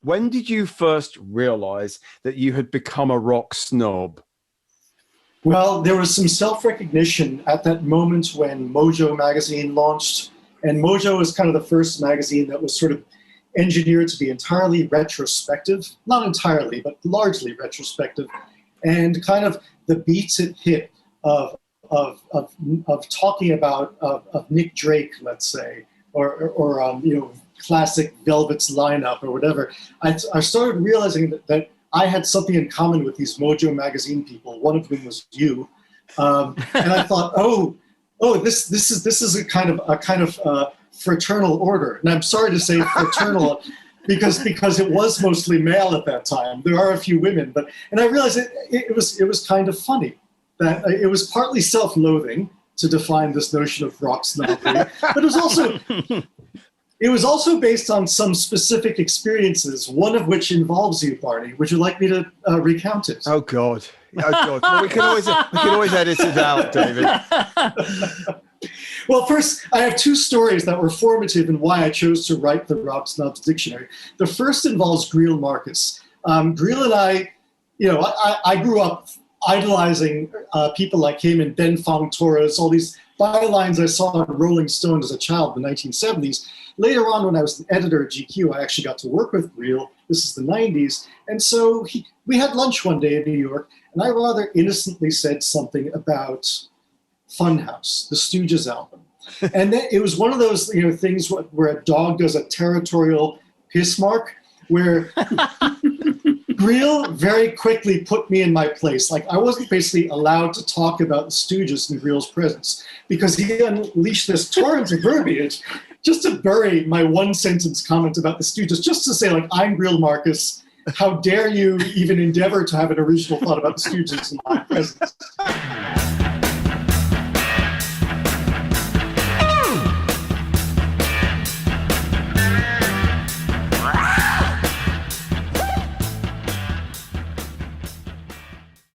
When did you first realize that you had become a rock snob? Well, there was some self-recognition at that moment when Mojo magazine launched. And Mojo was kind of the first magazine that was sort of engineered to be entirely retrospective. Not entirely, but largely retrospective. And kind of the beats it hit of talking about of Nick Drake, let's say, or you know, classic Velvet's lineup or whatever. I started realizing that I had something in common with these Mojo magazine people. One of whom was you, and I thought, oh, this is a kind of fraternal order. And I'm sorry to say fraternal because it was mostly male at that time. There are a few women, and I realized it was kind of funny that it was partly self-loathing to define this notion of rock snobbery, but it was also based on some specific experiences, one of which involves you, Barney. Would you like me to recount it? Oh, God. Oh, God. Well, we can always edit it out, David. Well, first, I have two stories that were formative in why I chose to write the Rock Snobs Dictionary. The first involves Greil Marcus. Greil and I, you know, I grew up idolizing people like him and Ben Fong Torres, all these bylines I saw in Rolling Stone as a child in the 1970s. Later on, when I was an editor at GQ, I actually got to work with Greil. This is the 90s. And so we had lunch one day in New York, and I rather innocently said something about Funhouse, the Stooges album. And then it was one of those, you know, things where a dog does a territorial piss mark, where Greil very quickly put me in my place. Like, I wasn't basically allowed to talk about the Stooges in Greil's presence because he unleashed this torrent of verbiage just to bury my one-sentence comment about the Stooges, just to say, like, I'm Greil Marcus. How dare you even endeavor to have an original thought about the Stooges in my presence?